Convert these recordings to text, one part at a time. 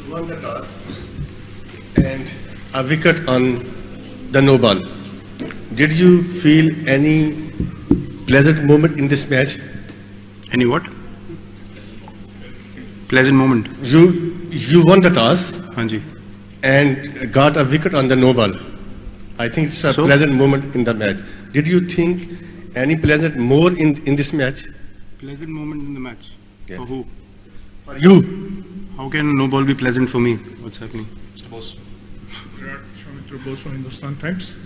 won the toss and a wicket on the no ball. Did you feel any pleasant moment in this match? Any what? Pleasant moment. You won the toss Hanji. and got a wicket on the no ball. I think it's a pleasant moment in the match. Did you think any pleasant more in this match? Pleasant moment in the match? Yes. For who? For you. How can no ball be pleasant for me? What's happening? Suppose. Virat, Shomitra Bose from Hindustan Times.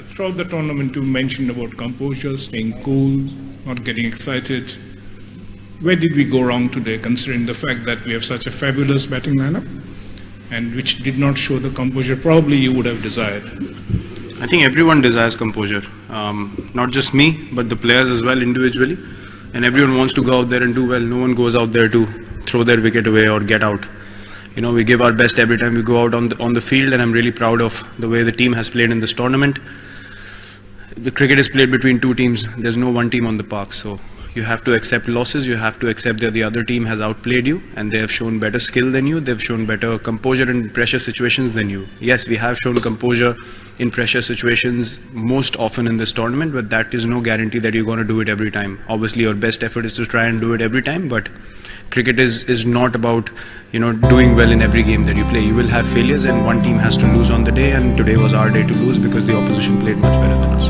Throughout the tournament, you mentioned about composure, staying cool, not getting excited. Where did we go wrong today, considering the fact that we have such a fabulous batting lineup, and which did not show the composure probably you would have desired? I think everyone desires composure. Not just me, but the players as well individually. And everyone wants to go out there and do well. No one goes out there to throw their wicket away or get out. You know, we give our best every time we go out on the field, and I'm really proud of the way the team has played in this tournament. The cricket is played between two teams. There's no one team on the park, so you have to accept losses. You have to accept that the other team has outplayed you, and they have shown better skill than you. They've shown better composure in pressure situations than you. Yes, we have shown composure in pressure situations most often in this tournament, but that is no guarantee that you're going to do it every time. Obviously, your best effort is to try and do it every time, but cricket is not about, you know, doing well in every game that you play. You will have failures, and one team has to lose on the day, and today was our day to lose because the opposition played much better than us.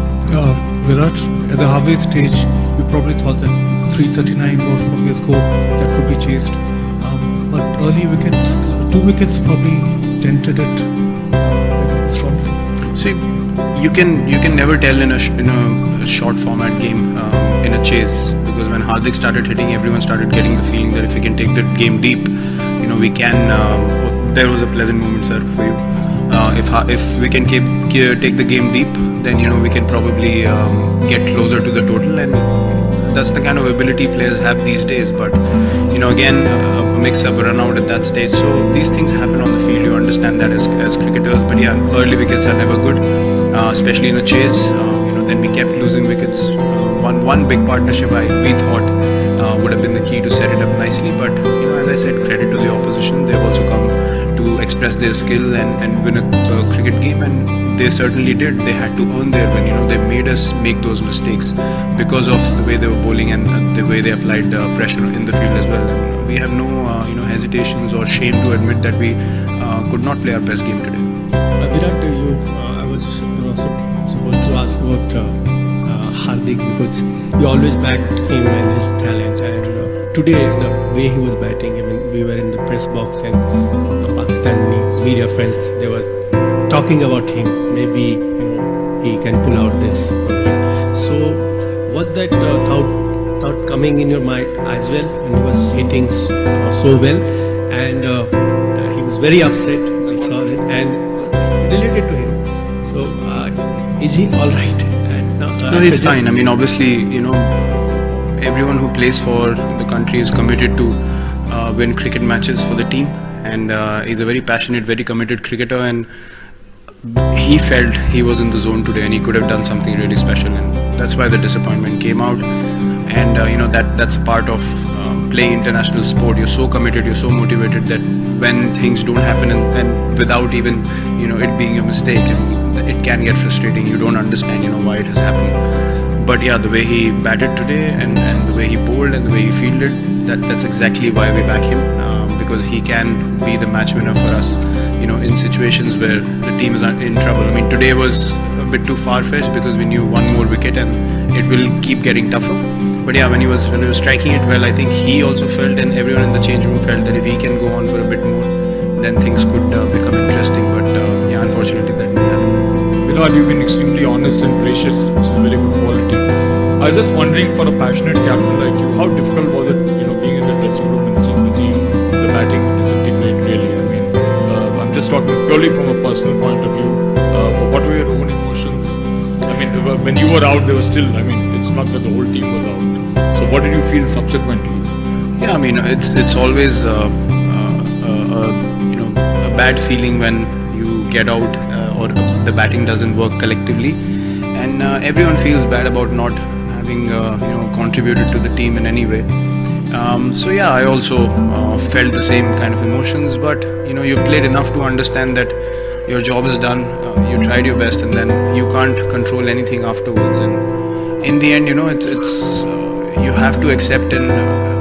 Virat, at the halfway stage, you probably thought that 339 was probably a score that could be chased. But early wickets, 2 wickets probably dented it strongly. See, you can never tell in a short format game, in a chase, because when Hardik started hitting, everyone started getting the feeling that if we can take the game deep, you know, we can. There was a pleasant moment, sir, for you. If we can take the game deep, then, you know, we can probably get closer to the total, and that's the kind of ability players have these days. But, you know, again, a mix-up, a run-out at that stage. So these things happen on the field. You understand that as cricketers. But yeah, early wickets are never good, especially in a chase. Then we kept losing wickets. One big partnership we thought would have been the key to set it up nicely. But, you know, as I said, credit to the opposition. They've also come to express their skill and win a cricket game, and they certainly did. They had to earn their win. You know, they made us make those mistakes because of the way they were bowling and the way they applied pressure in the field as well. And we have no hesitations or shame to admit that we could not play our best game today. Virat, I was supposed to ask about Hardik, because you always backed him and his talent, and today the way he was batting, I mean, we were in the press box and Pakistani media friends, they were talking about him, maybe he can pull out this. So was that thought coming in your mind as well when he was hitting so well, and he was very upset, I saw it, and related to him. So is he all right? No, he's fine. I mean, obviously, you know, everyone who plays for the country is committed to win cricket matches for the team, and he's a very passionate, very committed cricketer, and he felt he was in the zone today and he could have done something really special, and that's why the disappointment came out. And that's part of playing international sport. You're so committed, you're so motivated that when things don't happen and without even it being a mistake, and it can get frustrating. You don't understand why it has happened. But yeah, the way he batted today and the way he bowled and the way he fielded, that's exactly why we back him, because he can be the match winner for us in situations where the team is in trouble. I mean, today was a bit too far-fetched because we knew one more wicket and it will keep getting tougher. But yeah, when he was striking it well, I think he also felt, and everyone in the change room felt, that if he can go on for a bit more, then things could become interesting. But yeah, unfortunately that didn't happen. Virat, you've been extremely honest and gracious, which is a very good quality. I was just wondering, for a passionate captain like you, how difficult was it, being in the dressing room and seeing the team, the batting disintegrate really? I mean, I'm just talking purely from a personal point of view. What were your own emotions? I mean, when you were out, there was still, it's not that the whole team was out. So what did you feel subsequently? Yeah, I mean, it's always a bad feeling when you get out or the batting doesn't work collectively, and everyone feels bad about not having contributed to the team in any way. So yeah, I also felt the same kind of emotions, but you've played enough to understand that your job is done, you tried your best, and then you can't control anything afterwards. And in the end, it's you have to accept and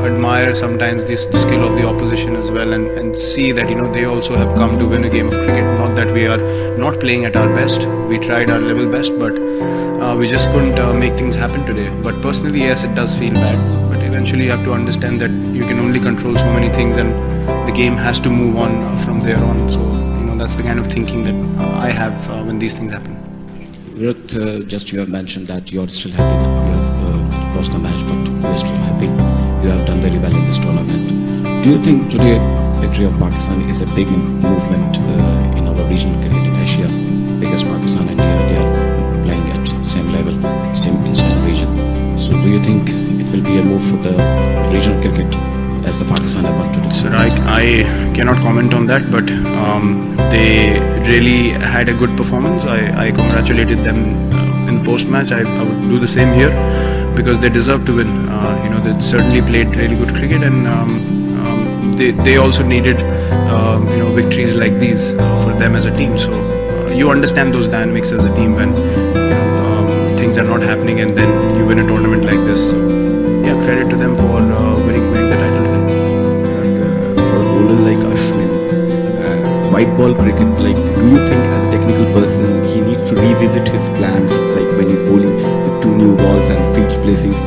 admire sometimes the skill of the opposition as well, and see that they also have come to win a game of cricket. Not that we are not playing at our best, we tried our level best, but we just couldn't make things happen today. But personally, yes, it does feel bad, but eventually you have to understand that you can only control so many things, and the game has to move on from there on. So that's the kind of thinking that I have when these things happen. Virat, just you have mentioned that you are still happy that you have lost the match, but you are still happy. You have done very well in this tournament. Do you think today victory of Pakistan is a big movement in our regional cricket in Asia? Because Pakistan and India, they are playing at same level, in same region. So do you think it will be a move for the regional cricket as the Pakistan have won today? Sir, I cannot comment on that, but they really had a good performance. I congratulated them in the post-match. I would do the same here because they deserve to win. They certainly played really good cricket, and they also needed victories like these for them as a team. So you understand those dynamics as a team when things are not happening, and then you win a tournament like this. So yeah, credit to them for winning the title. For a bowler like Ashwin, white ball cricket, do you think as a technical person he needs to revisit his plans, when he's bowling with 2 new balls and field placings,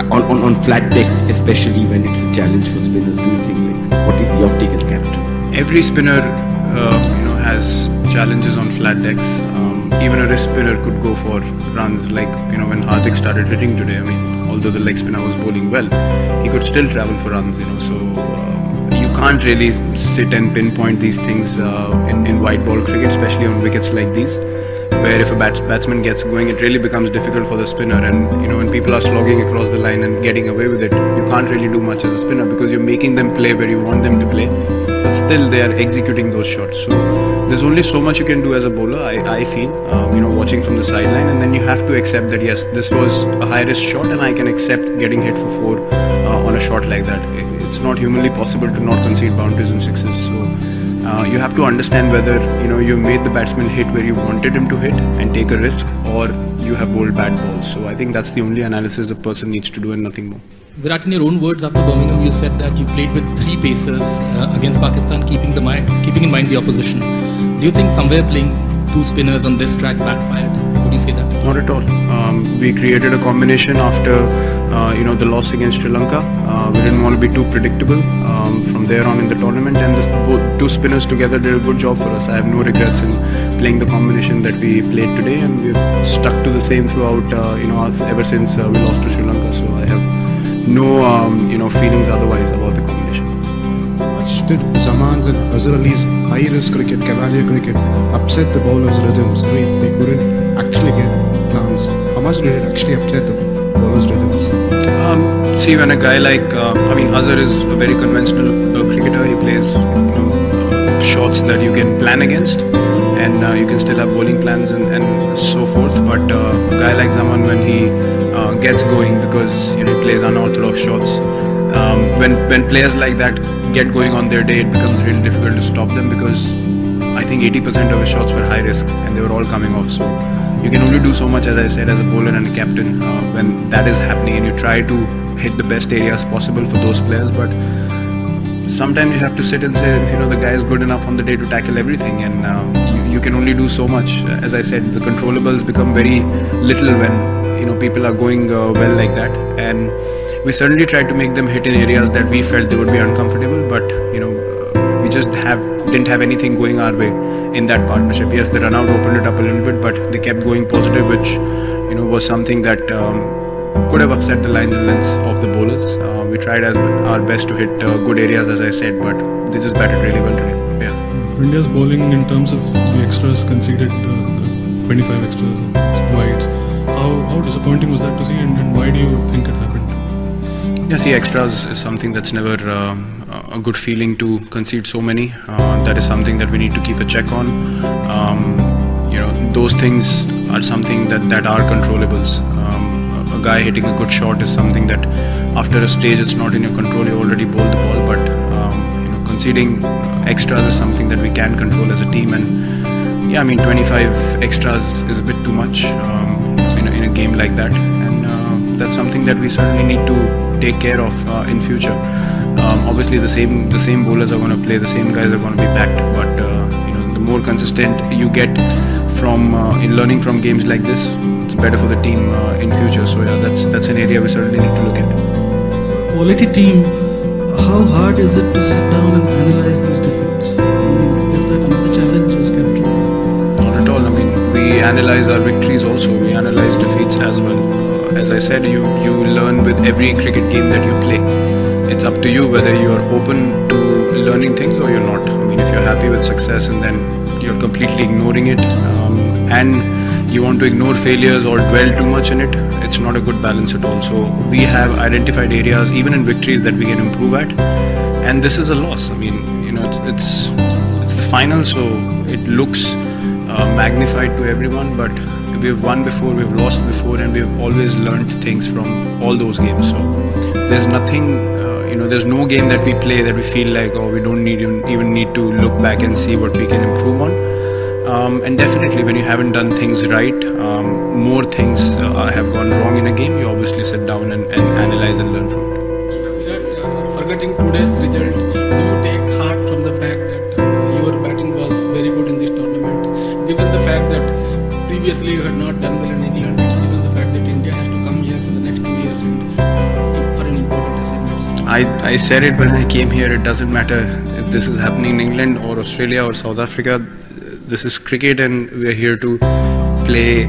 on flat decks, especially when it's a challenge for spinners? Do you think, what is your take as captain? Every spinner has challenges on flat decks. Even a wrist spinner could go for runs, when Hardik started hitting today. I mean, although the leg spinner was bowling well, he could still travel for runs, so you can't really sit and pinpoint these things in white ball cricket, especially on wickets like these, where if a batsman gets going, it really becomes difficult for the spinner. And when people are slogging across the line and getting away with it, you can't really do much as a spinner because you're making them play where you want them to play, but still they are executing those shots. So there's only so much you can do as a bowler, I feel, watching from the sideline, and then you have to accept that yes, this was a high risk shot, and I can accept getting hit for 4 on a shot like that. It's not humanly possible to not concede boundaries and sixes. So you have to understand whether you made the batsman hit where you wanted him to hit and take a risk, or you have bowled bad balls. So I think that's the only analysis a person needs to do and nothing more. Virat, in your own words after Birmingham, you said that you played with 3 pacers against Pakistan, keeping in mind the opposition. Do you think somewhere playing 2 spinners on this track backfired? Would you say that? Not at all. We created a combination after the loss against Sri Lanka. We didn't want to be too predictable from there on in the tournament, and both 2 spinners together did a good job for us. I have no regrets in playing the combination that we played today, and we've stuck to the same throughout us ever since we lost to Sri Lanka. So I have no feelings otherwise about the combination. How much did Zaman's and Azhar Ali's high-risk cricket, cavalier cricket, upset the bowlers' rhythms? I mean, they couldn't actually get plans. How much did it actually upset the bowlers' rhythms? See, when a guy like Azhar is a very conventional cricketer, he plays shots that you can plan against, and you can still have bowling plans and so forth. But a guy like Zaman, when he gets going, because he plays unorthodox shots, when players like that get going on their day, it becomes really difficult to stop them, because I think 80% of his shots were high risk and they were all coming off. So you can only do so much, as I said, as a bowler and a captain when that is happening, and you try to hit the best areas possible for those players. But sometimes you have to sit and say, the guy is good enough on the day to tackle everything, and you can only do so much. As I said, the controllables become very little when people are going well like that, and we certainly tried to make them hit in areas that we felt they would be uncomfortable, but we just didn't have anything going our way in that partnership. Yes, the run out opened it up a little bit, but they kept going positive, which was something that could have upset the lines and lengths of the bowlers. We tried our best to hit good areas, as I said, but they just batted really well today. Yeah. India's bowling, in terms of the extras conceded, the 25 extras and wides, how disappointing was that to see, and why do you think it happened? Yeah, see, extras is something that's never a good feeling to concede so many. That is something that we need to keep a check on. Those things are something that are controllables. a guy hitting a good shot is something that after a stage it's not in your control. You already bowled the ball, but conceding extras is something that we can control as a team. And yeah, I mean 25 extras is a bit too much in a game like that, and that's something that we certainly need to take care of in future. Obviously the same bowlers are going to play, the same guys are going to be backed, but the more consistent you get from in learning from games like this, it's better for the team in future. So yeah, that's an area we certainly need to look at. Quality team, how hard is it to sit down and analyze these defeats? I mean, is that another challenge as captain? Not at all. I mean, we analyze our victories also, we analyze defeats as well. As I said, you learn with every cricket game that you play. It's up to you whether you are open to learning things or you're not. I mean, if you're happy with success and then you're completely ignoring it, and you want to ignore failures or dwell too much in it, it's not a good balance at all. So we have identified areas, even in victories, that we can improve at, and this is a loss. I mean, it's the final, so it looks magnified to everyone, but we've won before, we've lost before, and we've always learned things from all those games. So there's nothing, there's no game that we play that we feel like, oh, we don't even need to look back and see what we can improve on. And definitely when you haven't done things right, more things have gone wrong in a game, you obviously sit down and analyze and learn from it. Virat, forgetting today's result, do you take heart from the fact that your batting was very good in this tournament, given the fact that previously you had not done well in England, given the fact that India has to come here for the next 2 years and for an important assignments? I said it when I came here, it doesn't matter if this is happening in England or Australia or South Africa. This is cricket and we're here to play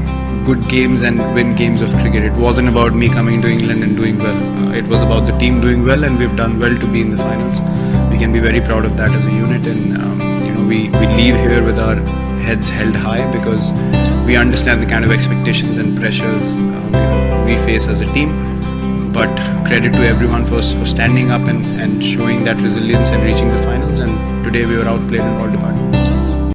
good games and win games of cricket. It wasn't about me coming to England and doing well. It was about the team doing well, and we've done well to be in the finals. We can be very proud of that as a unit, and we leave here with our heads held high because we understand the kind of expectations and pressures we face as a team. But credit to everyone for standing up and showing that resilience and reaching the finals, and today we were outplayed in all departments.